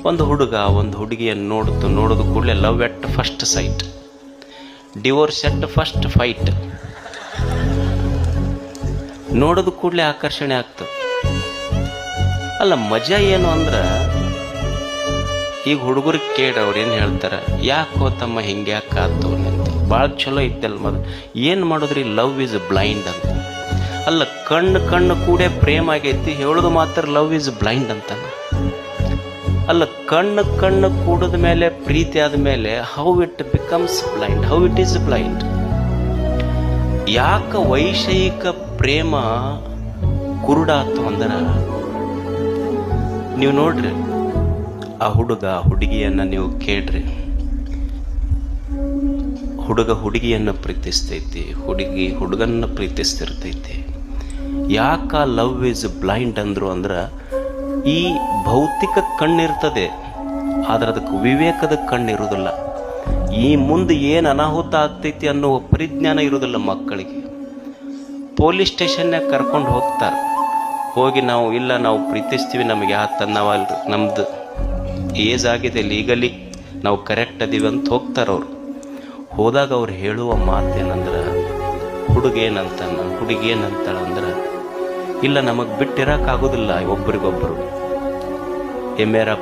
ಒಂದು ಹುಡುಗ ಒಂದು ಹುಡುಗಿಯನ್ನು ನೋಡೋದು ಕೂಡಲೇ love at first sight, divorce at first fight. ನೋಡೋದು ಕೂಡಲೇ ಆಕರ್ಷಣೆ ಆಗ್ತದೆ. ಅಲ್ಲ, ಮಜಾ ಏನು ಅಂದ್ರೆ, ಈಗ ಹುಡುಗರಿಗೆ ಕೇಳ್ರಿ ಅವ್ರು ಏನು ಹೇಳ್ತಾರೆ, ಯಾಕೆ ಹೋತಮ್ಮ ಹಿಂಗೆ ಯಾಕೆ ಆತು ಅಂತ. ಭಾಳ ಚಲೋ ಇದ್ದಲ್ಲ ಮೊದಲು, ಏನು ಮಾಡಿದ್ರಿ, ಲವ್ ಈಸ್ ಬ್ಲೈಂಡ್ ಅಂತ. ಅಲ್ಲ, ಕಣ್ಣು ಕೂಡ ಪ್ರೇಮ ಆಗೈತಿ, ಹೇಳೋದು ಮಾತ್ರ ಲವ್ ಈಸ್ ಬ್ಲೈಂಡ್ ಅಂತ. ಅಲ್ಲ, ಕಣ್ಣು ಕೂಡಿದ ಮೇಲೆ, ಪ್ರೀತಿ ಆದಮೇಲೆ how it becomes blind, how it is blind. ಯಾಕೆ ವೈಷಯಿಕ ಪ್ರೇಮ ಕುರುಡಾತು ಅಂದ್ರೆ, ನೀವು ನೋಡ್ರಿ, ಆ ಹುಡುಗ ಹುಡುಗಿಯನ್ನು ನೀವು ಕೇಳ್ರಿ, ಹುಡುಗ ಹುಡುಗಿಯನ್ನು ಪ್ರೀತಿಸ್ತೈತಿ, ಹುಡುಗಿ ಹುಡುಗನ್ನ ಪ್ರೀತಿಸ್ತಿರ್ತೈತಿ. ಯಾಕ ಲವ್ ಈಸ್ ಬ್ಲೈಂಡ್ ಅಂದ್ರು ಅಂದ್ರೆ, ಈ ಭೌತಿಕ ಕಣ್ಣಿರ್ತದೆ, ಆದ್ರೆ ಅದಕ್ಕೆ ವಿವೇಕದ ಕಣ್ಣಿರುವುದಿಲ್ಲ. ಈ ಮುಂದೆ ಏನು ಅನಾಹುತ ಆಗ್ತೈತಿ ಅನ್ನೋ ಪರಿಜ್ಞಾನ ಇರುವುದಿಲ್ಲ ಮಕ್ಕಳಿಗೆ. ಪೊಲೀಸ್ ಸ್ಟೇಷನ್ಯಾಗ ಕರ್ಕೊಂಡು ಹೋಗ್ತಾರೆ, ಹೋಗಿ ನಾವು ಪ್ರೀತಿಸ್ತೀವಿ, ನಮಗೆ ನಾವಲ್ರಿ, ನಮ್ದು ಏಜ್ ಆಗಿದೆ, ಲೀಗಲಿ ನಾವು ಕರೆಕ್ಟ್ ಅದೀವಿ ಅಂತ ಹೋಗ್ತಾರೆ ಅವ್ರು. ಹೋದಾಗ ಅವ್ರು ಹೇಳುವ ಮಾತೇನಂದ್ರೆ, ಹುಡುಗೇನಂತಾನ ಹುಡುಗೇನಂತಾಳಂದ್ರೆ, ಇಲ್ಲ ನಮಗೆ ಬಿಟ್ಟಿರೋಕ್ಕಾಗೋದಿಲ್ಲ ಒಬ್ರಿಗೊಬ್ಬರು, ಎ ಮೇರಾ